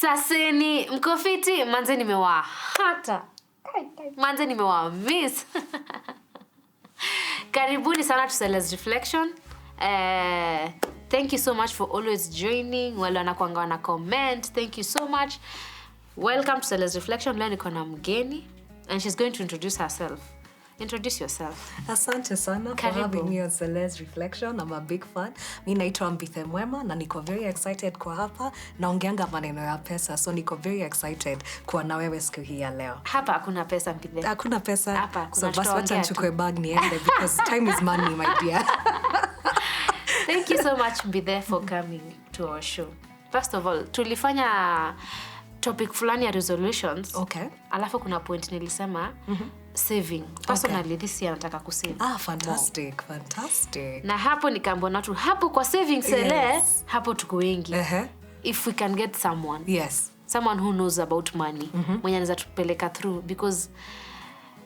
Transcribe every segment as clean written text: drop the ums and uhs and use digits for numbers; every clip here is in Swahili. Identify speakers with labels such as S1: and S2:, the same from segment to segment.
S1: Saseni, mkofiti, manze nimewahata. Manze nimewamiss. Karibuni sana to Seller's Reflection. Thank you so much for always joining. Wale wanakuanga wana comment. Thank you so much. Welcome to Seller's Reflection. Leo niko na mgeni and she's going to introduce herself. Introduce yourself.
S2: Asante sana for having me on Seller's Reflection. I'm a big fan. Mimi naitwa Mpithemwema na niko very excited kwa hapa. Naongeanga maneno ya pesa, so niko very excited kuwa na wewe siku hii ya leo.
S1: Hapa hakuna pesa Mpithe.
S2: Hakuna pesa.
S1: Hapa
S2: so basi wacha nichukue bag niende because time is money, my dear.
S1: Thank you so much Mpithe for coming to our show. First of all, tulifanya topic fulani ya resolutions.
S2: Okay.
S1: Alafu kuna point nilisema saving. Personally this year nataka kusave.
S2: Fantastic, fantastic.
S1: Na hapo nikaambia tu hapo kwa saving sele, hapo tuko wengi. If we can get someone.
S2: Yes.
S1: Someone who knows about money. Mwenye anaweza tupeleka through because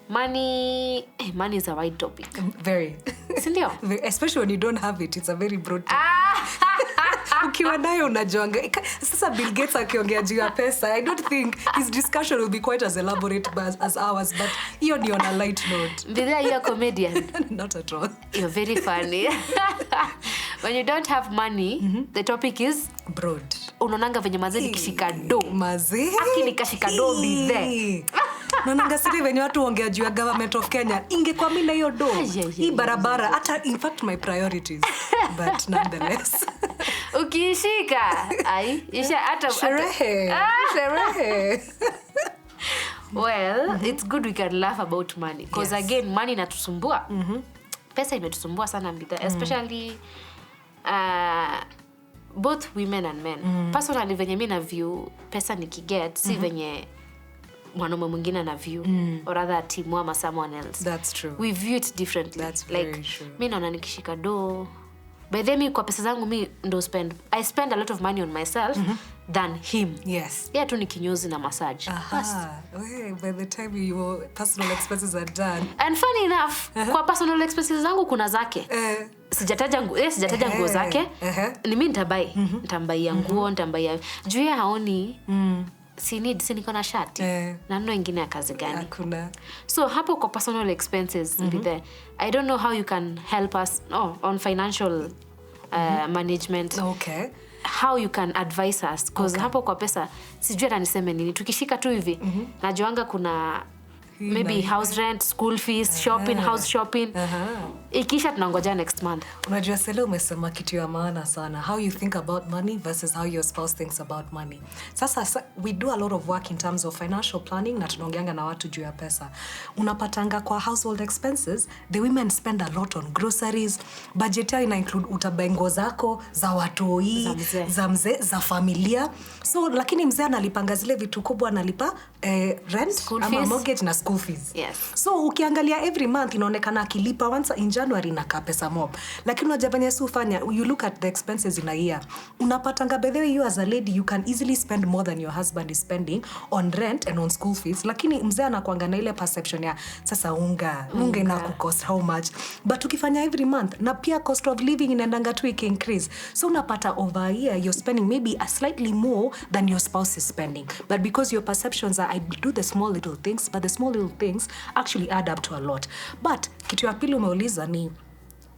S1: money is a wide topic.
S2: Very.
S1: Sindio?
S2: Especially when you don't have it, it's a very broad topic. Ukiwa nayo unajuanga. Sasa Bill Gates akiongea juu ya pesa, I don't think his discussion will be quite as elaborate as ours, but hiyo ni on a light note.
S1: Bidhaa you're a comedian.
S2: Not at all.
S1: You're very funny. When you don't have money, the topic is
S2: broad.
S1: Unaonanga venye mazee nikishika do.
S2: Mazee.
S1: Aki nikashika do Bidhaa.
S2: Naonanga siri venye watu ongea juu ya government of Kenya. Ingekuwa mimi na hiyo do. Hii barabara hata in fact my priorities. But nonetheless.
S1: Ukishika. Isha hata
S2: sherehe.
S1: Well, it's good we can laugh about money because again money inatusumbua. Pesa imetusumbua sana Bidhaa, especially both women and men. Personally venye mimi na view pesa nikiget si venye mwanaume mwingine na view or rather team ama someone else.
S2: That's true.
S1: We view it differently.
S2: That's
S1: like
S2: very true.
S1: Mimi naona nikishika do by the way kwa pesa zangu mimi ndo I spend a lot of money on myself than him.
S2: Yes.
S1: Yeah, tu ni kinyozi na massage.
S2: Okay, by the time your personal expenses are done.
S1: And funny enough, kwa personal expenses zangu kuna zake. Sijataja nguo zake. Ni mimi nitambai nguo, nitambai juu ya haoni. Si niko na shati. Na neno ingine ya kazi gani?
S2: Hakuna.
S1: So hapo kwa personal expenses Bidhaa, I don't know how you can help us on financial management.
S2: Okay.
S1: How you can advise us because hapo kwa pesa sijui hata niseme nini. Tukishika tu hivi najuanga kuna maybe house rent, school fees, shopping, house shopping. Ikisha tunangoja next month.
S2: Unajua Sele umesema kitu ya maana sana. How you think about money versus how your spouse thinks about money. Sasa we do a lot of work in terms of financial planning na tunaongeanga na watu juu ya pesa. Unapatanga kwa household expenses, the women spend a lot on groceries. Budget yao ina include utabengo zako, za watoi, za mzee, za familia. So lakini mzee analipanga zile vitu kubwa, analipa rent ama mortgage na school fees.
S1: Yes.
S2: So ukiangalia every month inaonekana akilipa once in January na pesa mob. Lakini unajabanya si ufanya, you look at the expenses in a year. Unapatanga by the way you as a lady you can easily spend more than your husband is spending on rent and on school fees. Lakini mzee anakuanga na ile perception ya sasa unga ina kucost how much. But ukifanya every month na pia cost of living inaendanga tu increase. So unapata over a year you're spending maybe a slightly more than your spouse is spending. But because your perceptions are I do the small little things, but the small little things actually add up to a lot. But kitu ya pili umeuliza ni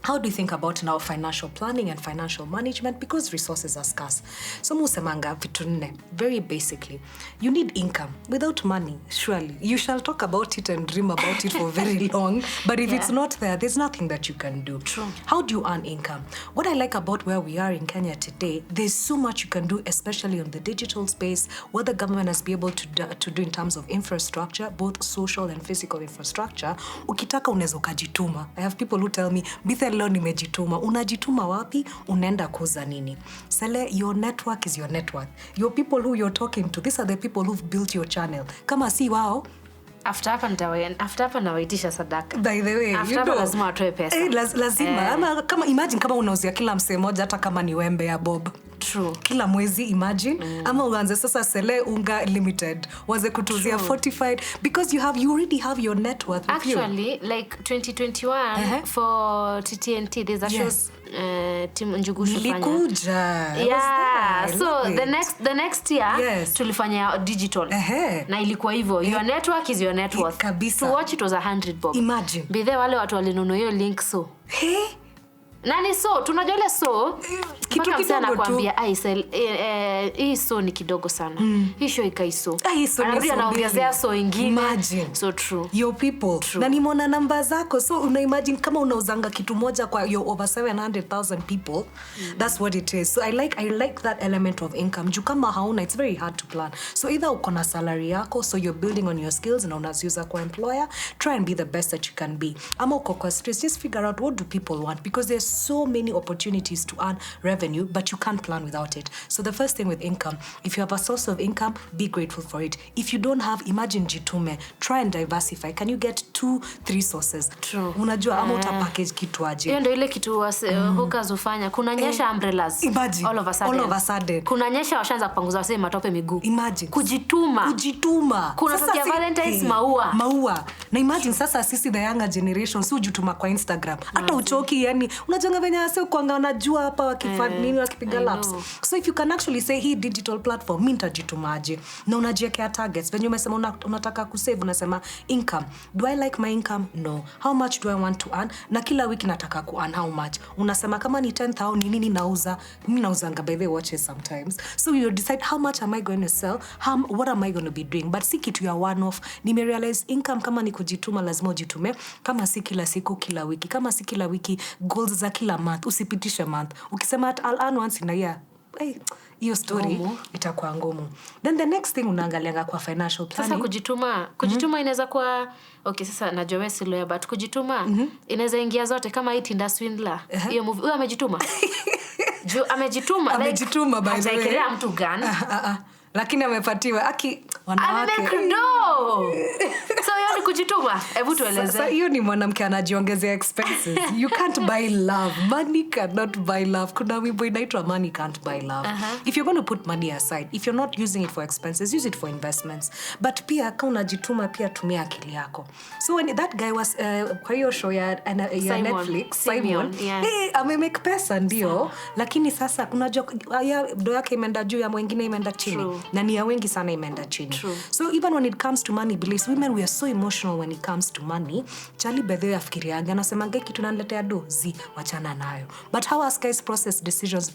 S2: how do you think about now financial planning and financial management because resources are scarce? So musemanga vitu nne, very basically. You need income. Without money, surely, you shall talk about it and dream about it for very long. But if it's not there, there's nothing that you can do.
S1: True.
S2: How do you earn income? What I like about where we are in Kenya today, there's so much you can do, especially on the digital space, what the government has been able to do in terms of infrastructure, both social and physical infrastructure. Ukitaka unaweza ukajituma. I have people who tell me, leo nimejituma. Unajituma wapi? Unaenda kuuza nini? Sele, your network is your net worth. Your people who you're talking to, these are the people who've built your channel. Kama si wao,
S1: after hapa nawaitisha sadaka.
S2: By the way,
S1: after hapa lazima atoe pesa.
S2: Lazima. Ama kama imagine kama unauzia kila msee moja hata kama ni wembe ya Bob.
S1: True.
S2: Kila mwezi imagine. Ama uanze sasa Sele Unga Limited. Waze kutuzia fortified because you already have your net worth with
S1: actually, you. Like 2021 for TTNT there's a show team Njugush fanya.
S2: Nilikuja.
S1: Yeah, so the next year tulifanya digital. Na ilikuwa hivyo. Your network is your net worth.
S2: Kabisa.
S1: To watch it was 100 bob.
S2: Imagine.
S1: Bidhe wale watu walinunua hiyo link so. Nani so? Tunajua ile so.
S2: Kitu kidogo
S1: anakuambia hii so ni kidogo sana. Hii show ikaiso. Anarudia anaongezea so ingine.
S2: Imagine.
S1: So true.
S2: Your people. True. Na nimeona namba zako. So una imagine kama unauzanga kitu moja kwa your over 700,000 people. That's what it is. So I like that element of income. Juu kama hauna, it's very hard to plan. So either uko na salary yako, so you're building on your skills na unaziuza kwa employer, try and be the best that you can be. Ama uko kwa stress, just figure out what do people want, because there's so many opportunities to earn revenue, but you can't plan without it. So the first thing with income, if you have a source of income, be grateful for it. If you don't have, imagine jitume, try and diversify. Can you get 2-3 sources?
S1: True.
S2: Unajua ama uta-package kitu aje.
S1: Hiyo ndio ile kitu hookers ufanya. Kuna nyesha umbrellas.
S2: Imagine.
S1: All of a sudden. Kuna nyesha washaanza kupanguza wase matope miguu.
S2: Imagine.
S1: Kujituma. Kuna sasa Valentine's maua.
S2: Na imagine sasa sisi the younger generation si ujituma kwa Instagram. Hata uchoki yani unajanga venye sio kuanga unajua hapa wakifanya nini wakipiga laps. So if you can actually say hii digital platform mimi nitajitumaje na unajiwekea targets. Venye umesema unataka kusave, unasema income. Do I like my income? No. How much do I want to earn? Na kila wiki nataka ku earn how much? Unasema kama ni 10,000 ni nini nauza? Mimi nauzanga by the watches sometimes. So you decide how much am I going to sell? What am I going to be doing? But si kitu ya one off. Nimerealize income kama ni kujituma lazima ujitume. Kama si kila siku, kila wiki. Kama si kila wiki, goals za kila month. Usipitishe month. Ukisema I'll earn once in a year. Hiyo story itakuwa ngumu. Then the next thing unaangalianga kwa financial planning.
S1: Sasa kujituma inaweza kuwa okay, sasa najua wewe si lawyer, but kujituma inaweza ingia zote kama hii Tinder swindler. Hiyo movie huyo amejituma. Amejituma
S2: by the way.
S1: Ataekelea mtu gani?
S2: Lakini amepatiwa wanawake.
S1: So hiyo ni kujituma. Hebu tueleze.
S2: Sasa hiyo ni mwanamke anajiongezea expenses. You can't buy love. Money cannot buy love. Kuna wimbo inaitwa Money Can't Buy Love. If you're going to put money aside, if you're not using it for expenses, use it for investments. But pia kama unajituma pia tumia akili yako. So when that guy was kwa hiyo show ya Netflix, Simon, amemake pesa ndio, lakini sasa unajua do yake imeenda juu ya mwingine imeenda chini. Na ni ya wengi sana imeenda chini. So even when it comes to money, beliefs, women, we are so emotional when it comes to money. Charlie bedhe afikirianga anasema kitu tunaletea dozi wachana nayo. But how us guys process decisions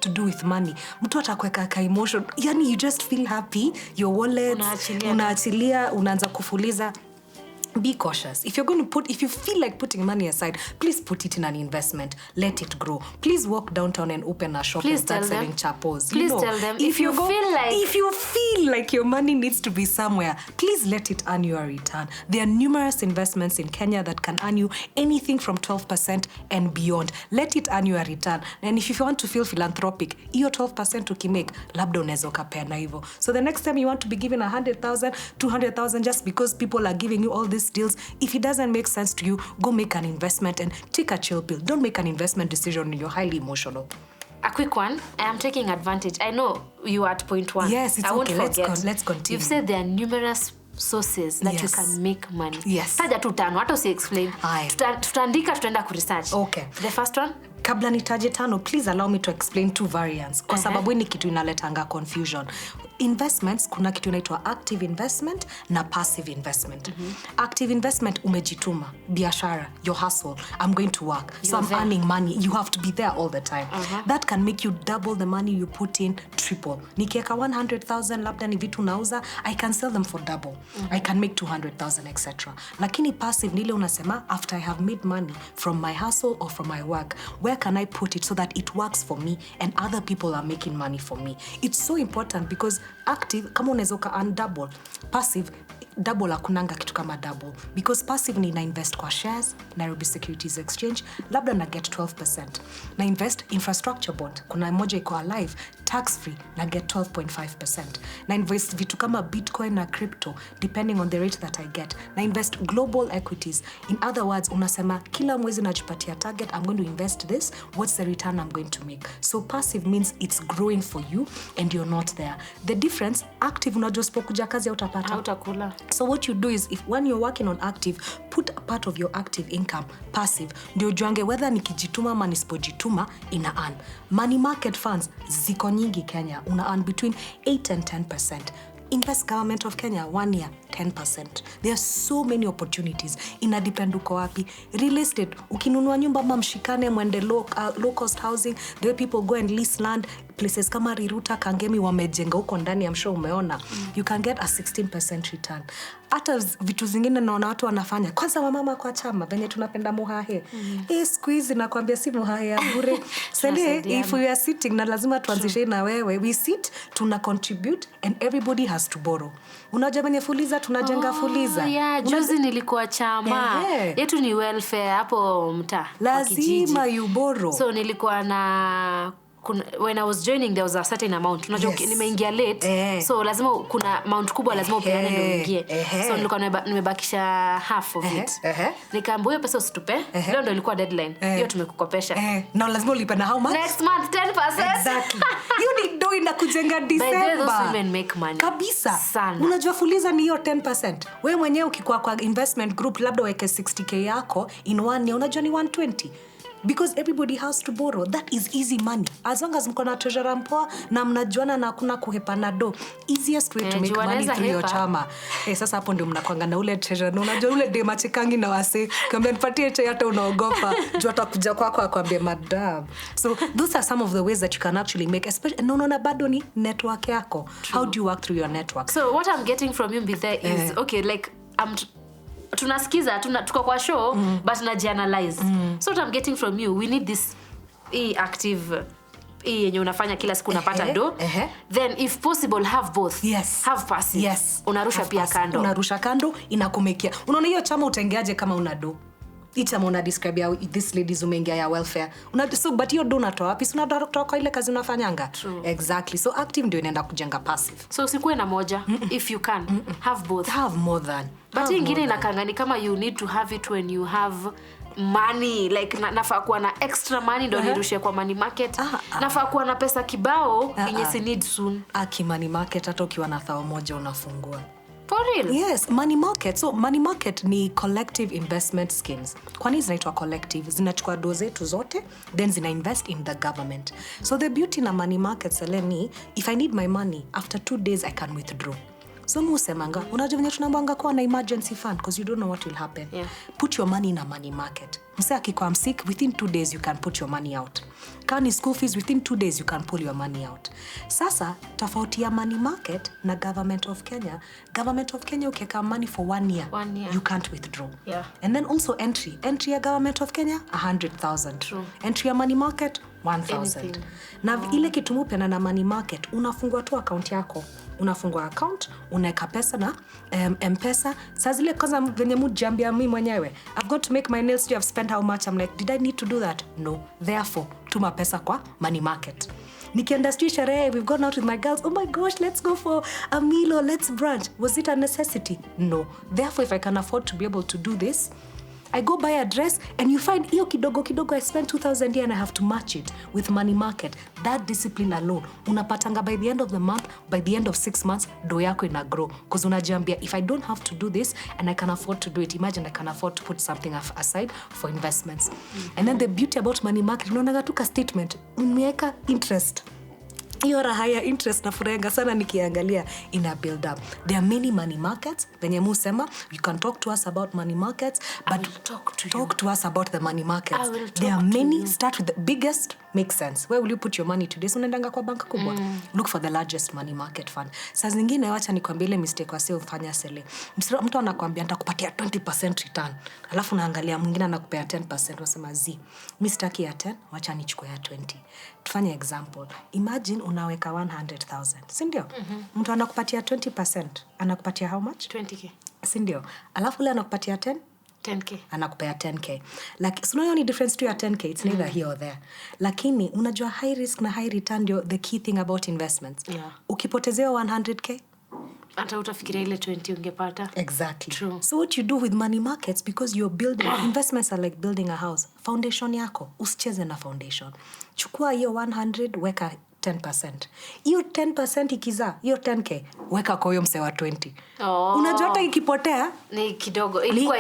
S2: to do with money? Mtu atakuweka ka emotion. Yani you just feel happy, your wallet unaachilia unaanza kufuliza. Be cautious. If you feel like putting money aside, please put it in an investment. Let it grow. Please walk downtown and open a shop and start selling chapos.
S1: Please tell them if you
S2: feel like your money needs to be somewhere, please let it earn you a return. There are numerous investments in Kenya that can earn you anything from 12% and beyond. Let it earn you a return. And if you want to feel philanthropic, hiyo 12% ukimake, labda unaweza ukapeana hivyo. So the next time you want to be given 100,000, 200,000 just because people are giving you all these deals, if it doesn't make sense to you, go make an investment and take a chill pill. Don't make an investment decision when you're highly emotional.
S1: A quick one. I am taking advantage. I know you are at point 1.
S2: Yes, it's okay. Let's continue.
S1: You've said there are numerous sources that you can make money.
S2: Yes.
S1: Taja tu tano, hata usi explain. Tutaandika, tutaenda kuresearch.
S2: Okay.
S1: The first one?
S2: Kabla nitaje tano, please allow me to explain 2 variants. Kwa sababu ni kitu inaletanga confusion. Investments, kuna kitu inaitwa active investment na passive investment. Active investment umejituma, biashara, your hustle, I'm going to work. So I'm earning money. You have to be there all the time. That can make you double the money you put in, triple. Nikieka 100,000 labda ni vitu nauza, I can sell them for double. I can make 200,000 etc. Lakini passive nile unasema after I have made money from my hustle or from my work, where can I put it so that it works for me and other people are making money for me? It's so important because active kama unaweza earn double, passive double hakunanga kitu kama double, because passive ni na invest kwa shares Nairobi Securities Exchange, labda na get 12%. Na invest infrastructure bond, kuna moja iko alive tax free, na get 12.5%. Na invest vitu kama Bitcoin na crypto depending on the rate that I get. Na invest global equities. In other words, unasema kila mwezi najipatia target, I'm going to invest this, what's the return I'm going to make? So passive means it's growing for you and you're not there. The difference, active unajua usipokuja kazi hautakula. So what you do is, if when you're working on active, put a part of your active income passive, ndio juange whether nikijituma ama nisipojituma ina earn. Money market funds ziko nyingi Kenya, una earn between 8 and 10%. Invest Government of Kenya 1 year 10%. There are so many opportunities. Ina depend uko wapi. Real estate, ukinunua nyumba ama mshikane mwende low cost housing, the way people go and lease land, places kama Riruta, Kangemi wamejenga huko ndani, I'm sure umeona. You can get a 16% return. Hata vitu zingine naona watu wanafanya. Kwanza wamama kwa chama, venye tunapenda muhahe. Squeeze nakwambia si muhahe ya bure. Sele, if we are sitting na lazima tuanzishe na wewe, we sit, tuna contribute and everybody has to borrow. Unajua venye Fuliza tunajenga Fuliza.
S1: Yeah, juzi nilikuwa chama. Yetu ni welfare hapo mtaa.
S2: Lazima you borrow.
S1: So nilikuwa na when I was joining there was a certain amount. Unajua nimeingia late. So lazima kuna amount kubwa lazima upeane ndio uingie. So nilikuwa nimebakisha half of it. Nikaambiwa hiyo pesa usitupe. Leo ndio ilikuwa deadline. Hiyo tumekukopesha.
S2: Na lazima ulipe na how much?
S1: Next month 10%.
S2: Exactly. You need do ina kujenga December.
S1: But those women make money.
S2: Kabisa.
S1: Sana.
S2: Unajua Fuliza ni hiyo 10%. Wewe mwenyewe ukikuwa kwa investment group labda weke 60k yako in 1 year, unajua ni 120. Because everybody has to borrow. That is easy money. As long as mko na treasurer mpoa na mnajuana na hakuna kuhepana do. Easiest way to make money through your chama. Sasa hapo ndio mnakwanga na ule treasurer. Unajua ule dem achekangi na wase. Kama nipatie chai hata unaogopa. Juu atakuja kwako akwambie madam. So those are some of the ways that you can actually make, especially unaona bado ni network yako. How do you work through your network?
S1: So what I'm getting from you Mbithe is okay, like tunasikiza tuko kwa show but najianalyze. So what I'm getting from you, we need this active yenye unafanya kila siku unapata do. Then if possible have both. Have passive. Unarusha pia kando.
S2: Unarusha kando inakumekia. Unaona hiyo chama utengeaje kama una do? Icha mona describe ya this ladies umeingia ya welfare. So but you do not wapi? So unatoa kwa ile kazi unafanyanga. Exactly. So active ndio inaenda kujenga passive.
S1: So usikuwe na moja. If you can have both.
S2: Have more than.
S1: But ingine inakangani kama you need to have it when you have money, like nafaa kuwa na extra money ndio nirushe kwa money market. Nafaa kuwa na pesa kibao yenye si need soon.
S2: Money market hata ukiwa na thao moja unafungua.
S1: For real?
S2: Yes, money market. So money market ni collective investment schemes. Kwani zinaitwa collective? Zinachukua do zetu zote, then zina invest in the government. So the beauty na money market seleni, if I need my money, after 2 days I can withdraw. So musemanga, unajua venye tunambanga kuwa na emergency fund because you don't know what will happen. Put your money in a money market. Mse akikuwa msick, within 2 days you can put your money out. Kama ni school fees, within 2 days you can pull your money out. Sasa, tofauti ya money market na Government of Kenya. Government of Kenya ukiweka money for 1 year, you can't withdraw. And then also entry. Entry ya Government of Kenya, 100,000. Entry ya money market, 1,000. Na ile kitu mupena na money market, unafungua tu account yako. Unafungua account, unaweka pesa na M-Pesa. Saa zile kwanza venye mujambia mimi mwenyewe, I've got to make my nails, you have spent how much? I'm like, did I need to do that? No. Therefore, tuma pesa kwa money market. Nikienda street sherehe, we've gone out with my girls. Oh my gosh, let's go for a meal or let's brunch. Was it a necessity? No. Therefore, if I can afford to be able to do this, I go buy a dress and you find hiyo kidogo I spend 2,000 here and I have to match it with money market. That discipline alone, unapatanga by the end of the month, by the end of 6 months, do yako ina grow. Because unajiambia, if I don't have to do this and I can afford to do it, imagine I can afford to put something aside for investments. And then the beauty about money market, unaonaga tuka statement, umeweka interest. Hiyo raha ya interest na furaha sana nikiangalia ina build up. There are many money markets. Venye musema, you can talk to us about money markets, but talk to us about the money markets. There are many. Start with the biggest, makes sense. Where will you put your money today? So unaendanga kwa banka kubwa. Look for the largest money market fund. Saa zingine wacha nikwambie ile mistake wase ufanya sele. Mtu anakuambia nitakupatia 20% return. Alafu unaangalia mwingine anakupea 10%, unasema mimi sitaki ya 10, wacha nichukue ya 20. Tufanye example. Imagine unaweka 100,000. Si ndio? Mtu anakupatia 20%. Anakupatia how much?
S1: 20k.
S2: Si ndio? Alafu ule anakupatia
S1: 10k.
S2: Anakupea 10k. Like, so no difference to your 10k. It's neither here or there. Lakini, unajua high risk na high return ndio the key thing about investments. Ukipotezewa 100k,
S1: hata utafikiria ile 20 ungepata.
S2: Exactly.
S1: True.
S2: So what you do with money markets, because you're building, investments are like building a house. Foundation yako, usicheze na foundation. Chukua hiyo 100, weka 10%. Hiyo 10% ikizaa, hiyo 10k, weka kwa huyo mse wa 20. Unajua hata ikipotea
S1: ni kidogo, ilikuwa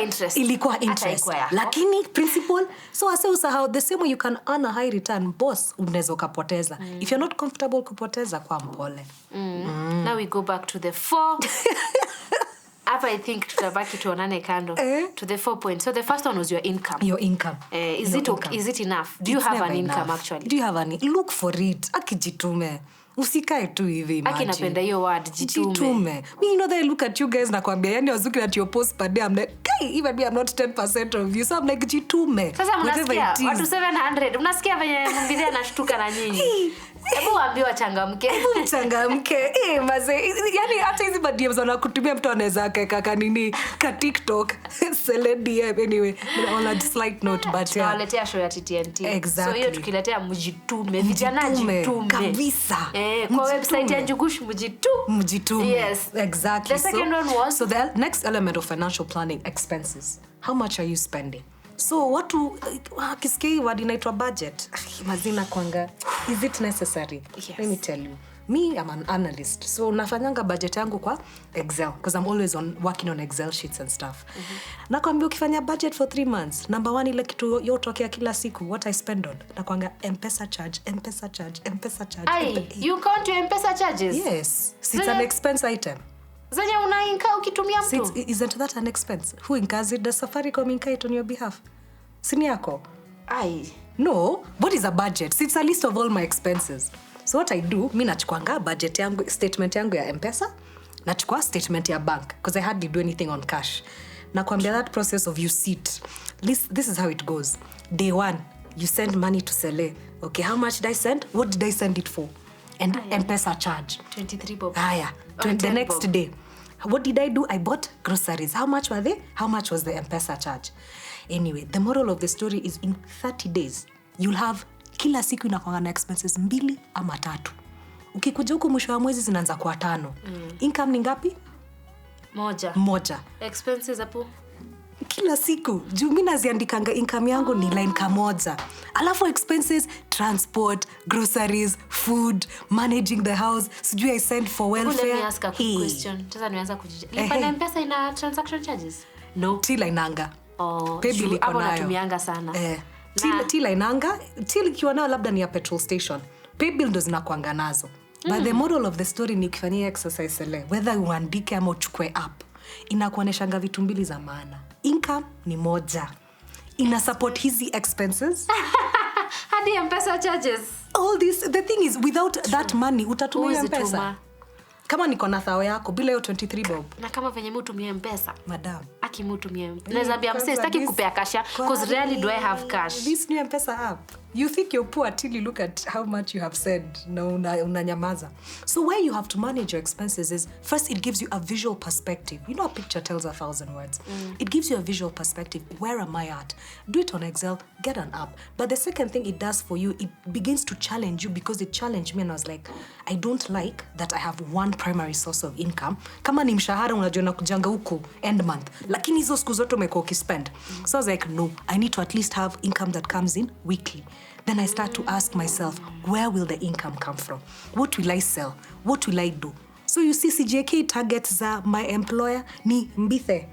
S1: interest.
S2: Lakini principal, so ase usahau the same way you can earn a high return, boss, unaweza ukapoteza. If you're not comfortable kupoteza, kwa mpole.
S1: Now we go back to the 4. Hapa I think tutabaki tuonane kando to the 4 points. So the first one was your income.
S2: Your income.
S1: Is it enough? Do you have an income actually?
S2: Do you have any? Look for it. Akijitume. Usikae tu hivi imagine.
S1: Aki napenda hiyo word jitume.
S2: Me, you know that I look at you guys na kwambia, yani I was looking at your post per day, I'm like, hey, even me I'm not 10% of you. So I'm like, jitume.
S1: Sasa mnasikia watu 700. Unasikia venye mbidhe anashtuka na nyinyi. Hebu waambie wachangamke.
S2: Maze, yani hata hizi DMs wanakutumia mtu anaweza akaweka nini ka TikTok DM anyway on a slight note, but yeah,
S1: waletea show ya TTNT.
S2: Exactly.
S1: So hiyo tukiletea mjitume, vijana jitume
S2: kabisa.
S1: Kwa website ya Njugush mjitume. Yes,
S2: exactly.
S1: The second one was,
S2: so the next element of financial planning, expenses. How much are you spending? So watu kisikia word inaitwa budget, mazina kwanga, is it necessary?
S1: Yes.
S2: Let me tell you, me, I'm an analyst, so nafanyanga budget yangu kwa Excel, because I'm always working on Excel sheets and stuff. Nakwambia ukifanya budget for 3 months, number 1 ile kitu yotokea kila siku, what I spend on, nakwanga M-Pesa charge.
S1: You count your M-Pesa charges?
S2: Yes, it's an expense item.
S1: Zenye unainka ukitumia mtu.
S2: Isn't that an expense? Who incurs it? Does Safaricom incur it on your behalf? Sini yako? No, what is a budget? It's a list of all my expenses. So what I do, mi nachukuanga budget yangu, statement yangu ya M-Pesa, nachukua statement ya bank, because I hardly do anything on cash. Nakwambia that process of you sit. This is how it goes. Day 1, you send money to Sele. Okay, how much did I send? What did I send it for? And M-Pesa charge.
S1: 23 bob.
S2: The next day. What did I do? I bought groceries. How much were they? How much was the M-Pesa charge? Anyway, the moral of the story is in 30 days, you'll have kila siku inakuwa na expenses 2 ama 3. Ukikuja huko mwisho wa mwezi zinaanza kuwa 5. Income ni ngapi? Moja.
S1: Expenses hapo?
S2: Kila siku. Juu mimi naziandikanga income yangu ni line kamoja. Alafu expenses, transport, groceries, food, managing the house. Sijui I send for welfare.
S1: Let me ask a quick question. Sasa nianza kujija. Lipa na M-Pesa ina transaction charges?
S2: No. Tila inanga.
S1: Paybill iko nayo. Hapo natumianga sana.
S2: Tila inanga. Tila ikiwa nayo labda ni ya petrol station. Paybill ndo zinakuanga nazo. But the moral of the story ni ukifanyia exercise ile, whether uandike ama uchukue app, inakuoneshanga vitu 2 za maana. Income ni moja. Ina support hizi expenses.
S1: Hadi M-Pesa charges.
S2: All this, the thing is, without that money, utatumia M-Pesa. Kama niko na thao yako, bila hiyo 23 bob.
S1: Na kama venye mtumie M-Pesa.
S2: Madam.
S1: Akimutumie M-Pesa. Naweza bia msee sitaki kupea cash, because rarely do I have cash.
S2: This new M-Pesa app. You think you're poor till you look at how much you have said. Na unanyamaza. So where you have to manage your expenses is, first it gives you a visual perspective. You know, a picture tells 1,000 words. It gives you a visual perspective. Where am I at? Do it on Excel, get an app. But the second thing it does for you, it begins to challenge you, because it challenged me and I was like, I don't like that I have one primary source of income. Kama ni mshahara unajua nakujanga huko end month, lakini hizo siku zote umekuwa ukispend. So I was like, no, I need to at least have income that comes in weekly. Then I start to ask myself, where will the income come from? What will I sell? What will I do? So you see, CJK targets my employer ni Mbithe.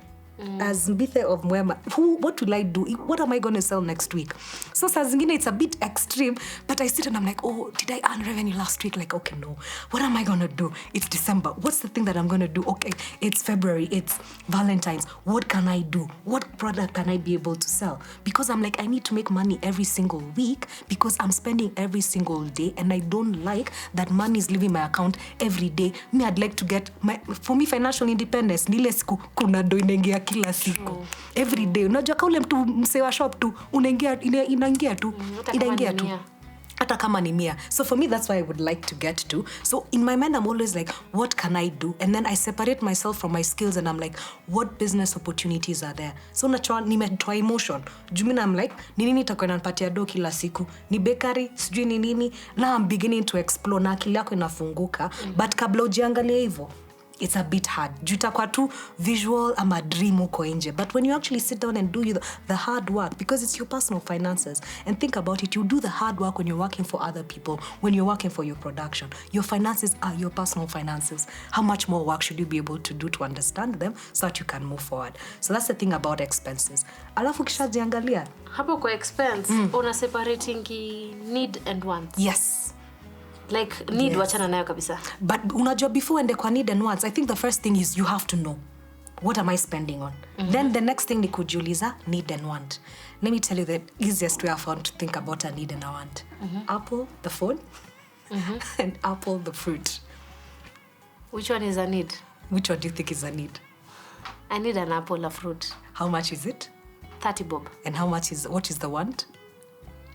S2: As Mbithe of Mwema. What will I do? What am I going to sell next week? So saa zingine it's a bit extreme, but I sit and I'm like, oh, did I earn revenue last week? Like, okay, no. What am I going to do? It's December. What's the thing that I'm going to do? Okay, it's February. It's Valentine's. What can I do? What product can I be able to sell? Because I'm like, I need to make money every single week, because I'm spending every single day, and I don't like that money is leaving my account every day. Me, I'd like to get for me, financial independence. Nile siku kuna do inengia kila siku. Every day. Unajua kaule mtu msee wa shop tu, inaingia tu. Inaingia tu. Hata kama ni 100. So for me, that's why I would like to get to. So in my mind, I'm always like, what can I do? And then I separate myself from my skills and I'm like, what business opportunities are there? So nimetoa emotion. Jumina, I'm like, nini nitakuwa nanipatia do kila siku? Ni bakery, sijui ni nini. Now I'm beginning to explore, na akili yako inafunguka. But kabla ujiangalia hivyo, it's a bit hard. Juta kwa tu visual ama dream uko nje. But when you actually sit down and do the hard work, because it's your personal finances, and think about it, you do the hard work when you're working for other people, when you're working for your production. Your finances are your personal finances. How much more work should you be able to do to understand them so that you can move forward? So that's the thing about expenses. Alafu kishajiangalia.
S1: Hapo kwa expense, una separating need and want.
S2: Yes.
S1: Like need wachana nayo kabisa.
S2: But unajua before ende kwa need and wants, I think the first thing is you have to know, what am I spending on? Then the next thing ni kujiuliza need and want. Let me tell you the easiest way I found to think about a need and a want. Apple, the phone, and apple, the fruit.
S1: Which one is a need?
S2: Which one do you think is a need?
S1: I need an apple, a fruit.
S2: How much is it?
S1: 30 bob.
S2: And what is the want?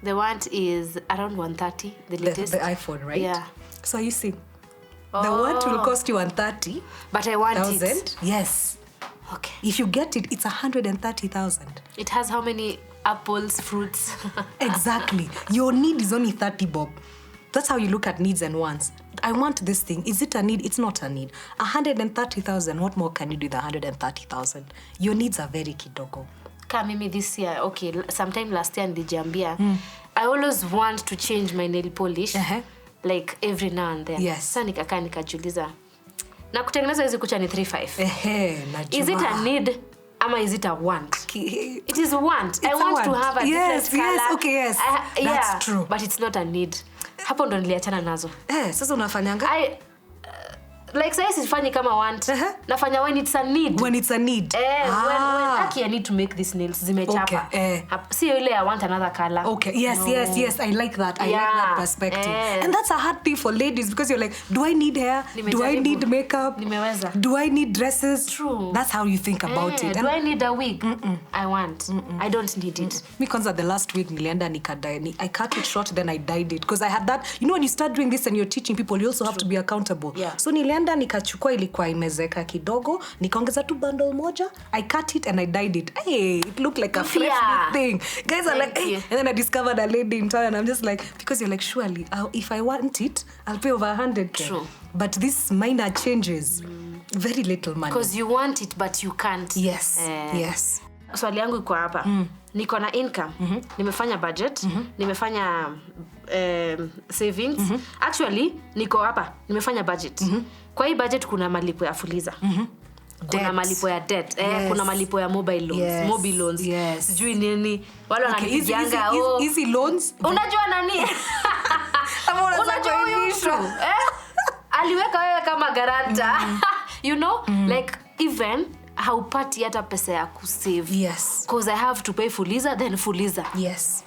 S1: The want is around 130, the latest.
S2: The iPhone, right?
S1: Yeah.
S2: So you see, the want will cost you 130.
S1: But I want it.
S2: Yes.
S1: Okay.
S2: If you get it, it's 130,000.
S1: It has how many apples, fruits?
S2: Exactly. Your need is only 30 bob. That's how you look at needs and wants. I want this thing. Is it a need? It's not a need. 130,000. What more can you do with 130,000? Your needs are very kidogo.
S1: Mimi this year, okay, sometime last year nilijambia, I always want to change my nail polish, like every now and then.
S2: Yes.
S1: Sasa nikakaa nikajiuliza, na kutengeneza hizi kucha ni 3.5.
S2: Najua.
S1: Is it a need ama is it a want? It is a want. I want to have a different color.
S2: Yes, okay, yes. That's true.
S1: But it's not a need. Hapo ndo niliachana nazo.
S2: Sasa unafanyanga?
S1: Like say sifanyi kama want. Nafanya when it's a need.
S2: When it's a need.
S1: When okay, I need to make these nails zimechapa. See ile I want another color.
S2: Okay. Yes. I like that. I like that perspective. And that's a hard thing for ladies because you're like, do I need hair? Do I need makeup?
S1: Nimeweza.
S2: Do I need dresses?
S1: True.
S2: That's how you think about it.
S1: Do I need a wig? I want. I don't need it.
S2: Me kwanza the last week nilienda nikadye. I cut it short then I dyed it because I had that. You know when you start doing this and you're teaching people, you also have to be accountable.
S1: Yeah.
S2: So nilienda nikachukua ilikuwa imezeka kidogo, nikaongeza tu bundle moja, I cut it and I dyed it. Hey, it looked like a fresh thing. Guys are like, hey. And then I discovered a lady in town and I'm just like, because you're like, surely if I want it, I'll pay over 100.
S1: True.
S2: But these minor changes, very little money.
S1: Because you want it but you can't.
S2: Yes. Yes.
S1: Swali yangu iko hapa. Niko na income. Nimefanya budget. Nimefanya savings. Actually, niko hapa. Nimefanya budget. Kwa hii budget kuna malipo ya fuliza. Kuna malipo ya debt. Kuna malipo ya mobile loans. Mobile loans. Sijui nini. Wale wananipigianga.
S2: Easy loans.
S1: Unajua nani? Unajua huyu mtu. Aliweka wewe kama garanta. You know? Like even haupati hata pesa ya kusave.
S2: Yes.
S1: Because I have to pay fuliza then fuliza.
S2: Yes.